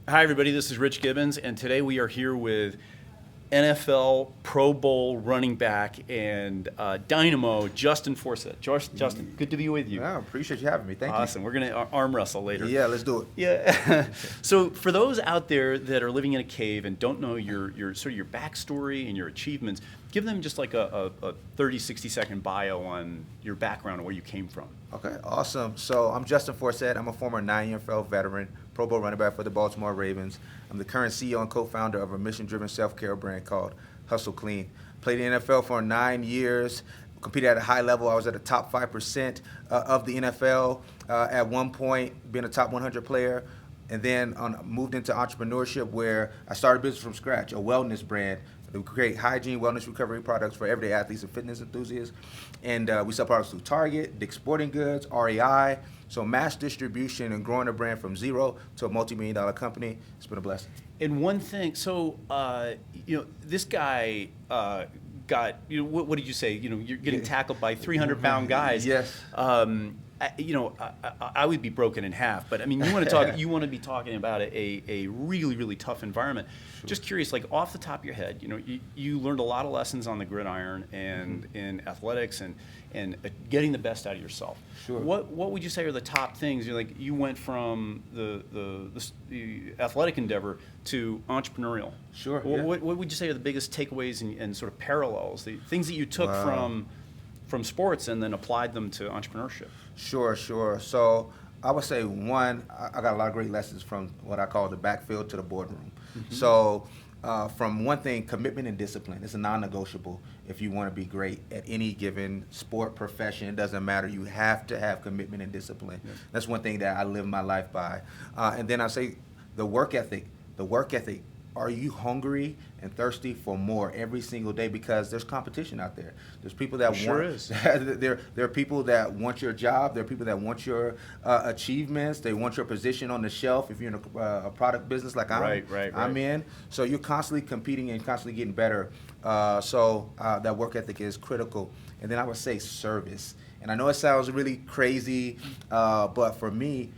Hi, everybody. This is Rich Gibbons, and today we are here with NFL Pro Bowl running back and Dynamo Justin Forsett. Justin, good to be with you. Yeah, appreciate you having me. Thank you. Awesome. We're going to arm wrestle later. Yeah, let's do it. Yeah. So for those out there that are living in a cave and don't know your sort of your backstory and your achievements, give them just like a 30, 60-second bio on your background and where you came from. Okay, awesome. So I'm Justin Forsett. I'm a former 9 NFL veteran, Pro Bowl running back for the Baltimore Ravens. I'm the current CEO and co-founder of a mission-driven self-care brand called Hustle Clean. Played in the NFL for 9 years. Competed at a high level. I was at the top 5% of the NFL at one point, being a top 100 player. And then moved into entrepreneurship where I started a business from scratch, a wellness brand. We create hygiene, wellness, recovery products for everyday athletes and fitness enthusiasts. And we sell products through Target, Dick's Sporting Goods, REI. So mass distribution and growing a brand from zero to a multi-million-dollar company. It's been a blessing. And one thing, so, this guy got, what did you say? You're getting tackled by 300-pound guys. Yes. I would be broken in half, but I mean, you want to be talking about a really, really tough environment. Sure. Just curious, like off the top of your head, you learned a lot of lessons on the gridiron and in athletics and getting the best out of yourself. Sure. What would you say are the top things? You went from the athletic endeavor to entrepreneurial. Sure. What would you say are the biggest takeaways and sort of parallels, the things that you took from sports and then applied them to entrepreneurship? Sure. So I would say one, I got a lot of great lessons from what I call the backfield to the boardroom. Mm-hmm. So from one thing, commitment and discipline. It's a non-negotiable if you want to be great at any given sport, profession. It doesn't matter. You have to have commitment and discipline. Yeah. That's one thing that I live my life by. And then I say the work ethic. Are you hungry and thirsty for more every single day? Because there's competition out there. There's people that there are people that want your job. There are people that want your achievements. They want your position on the shelf if you're in a product business like I'm in. So you're constantly competing and constantly getting better. So that work ethic is critical. And then I would say service. And I know it sounds really crazy, but for me,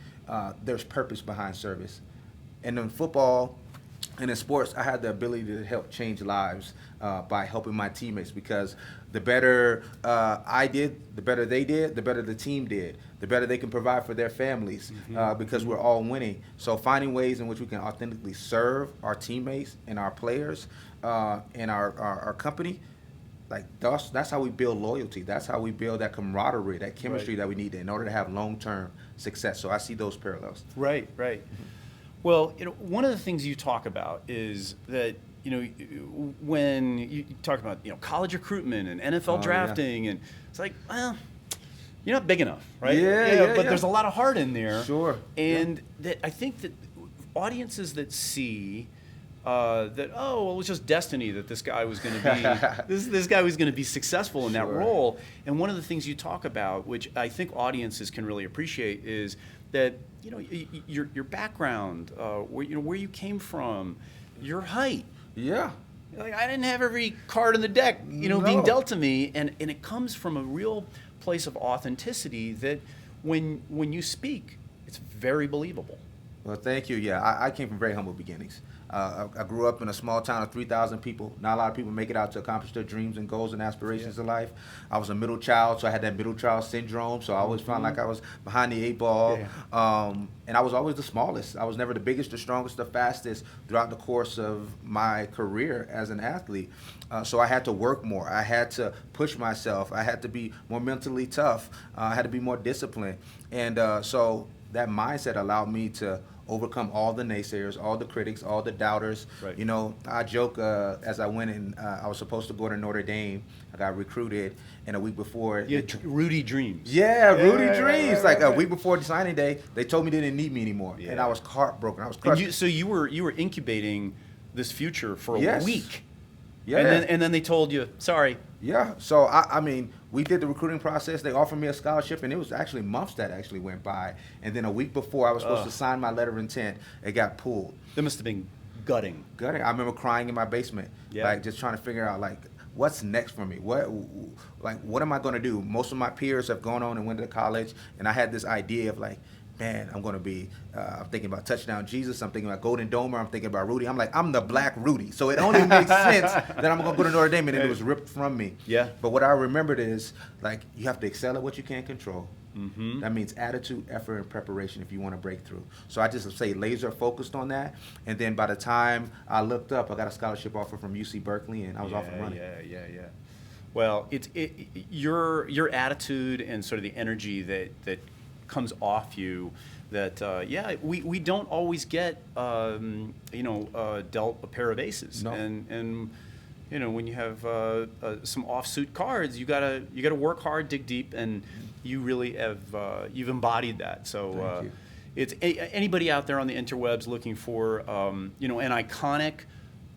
there's purpose behind service. And in football, and in sports, I had the ability to help change lives by helping my teammates, because the better I did, the better they did, the better the team did, the better they can provide for their families, because we're all winning. So finding ways in which we can authentically serve our teammates and our players and our company, like that's how we build loyalty. That's how we build that camaraderie, that chemistry that we need in order to have long-term success. So I see those parallels. Right. Well, one of the things you talk about is that, when you talk about, college recruitment and NFL drafting, and it's like, well, you're not big enough, right? But there's a lot of heart in there. Sure. And that I think that audiences that see that, it was just destiny that this guy was going to be this guy was going to be successful in that role. And one of the things you talk about, which I think audiences can really appreciate, is that your background, where you came from, your height. Yeah. Like, I didn't have every card in the deck, being dealt to me, and it comes from a real place of authenticity that when you speak, it's very believable. Well, thank you. Yeah, I came from very humble beginnings. I grew up in a small town of 3,000 people. Not a lot of people make it out to accomplish their dreams and goals and aspirations in life. I was a middle child, so I had that middle child syndrome. So I always felt like I was behind the 8 ball. Yeah. And I was always the smallest. I was never the biggest, the strongest, the fastest throughout the course of my career as an athlete. So I had to work more. I had to push myself. I had to be more mentally tough. I had to be more disciplined. And so that mindset allowed me to overcome all the naysayers, all the critics, all the doubters. Right. I joke as I went in, I was supposed to go to Notre Dame. I got recruited, and a week before. Rudy Dreams. Yeah, Rudy Dreams. A week before the signing day, they told me they didn't need me anymore, and I was heartbroken. I was crushed. So you were incubating this future for a week. Yeah. And then they told you, sorry. Yeah. So I mean, we did the recruiting process. They offered me a scholarship, and it was actually months that actually went by. And then a week before I was supposed to sign my letter of intent, it got pulled. That must have been gutting. I remember crying in my basement, just trying to figure out what's next for me. What am I going to do? Most of my peers have gone on and went to college, and I had this idea of man, I'm going to be, I'm thinking about Touchdown Jesus, I'm thinking about Golden Domer, I'm thinking about Rudy. I'm like, I'm the black Rudy. So it only makes sense that I'm going to go to Notre Dame, and it was ripped from me. Yeah. But what I remembered is, like, you have to excel at what you can't control. Mm-hmm. That means attitude, effort, and preparation if you want to break through. So I just say laser focused on that. And then by the time I looked up, I got a scholarship offer from UC Berkeley, and I was off and running. Yeah. Well, your attitude and sort of the energy that comes off you, that we don't always get dealt a pair of aces. No. And when you have some offsuit cards, you gotta work hard, dig deep, and you really have you've embodied that. So Thank you. it's anybody out there on the interwebs looking for an iconic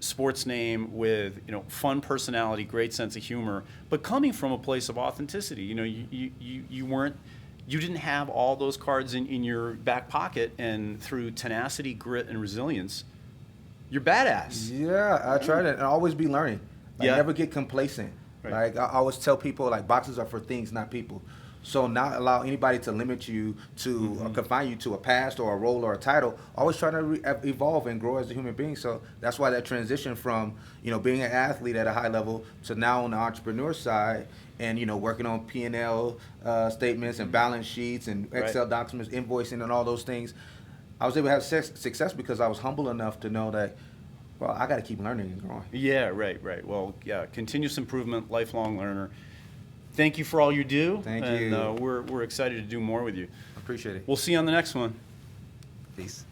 sports name with fun personality, great sense of humor, but coming from a place of authenticity. You didn't have all those cards in your back pocket, and through tenacity, grit, and resilience, you're badass. Yeah, I try to, and always be learning. Like, Yeah. never get complacent. Right. Like, I always tell people, like, boxes are for things, not people. So not allow anybody to limit you to or confine you to a past or a role or a title. Always try to evolve and grow as a human being. So that's why that transition from being an athlete at a high level to now on the entrepreneur side, and working on P&L statements and balance sheets and Excel documents, invoicing, and all those things. I was able to have success because I was humble enough to know that, well, I got to keep learning and growing. Yeah, right. Well, yeah, continuous improvement, lifelong learner. Thank you for all you do. Thank you. you. And we're excited to do more with you. Appreciate it. We'll see you on the next one. Peace.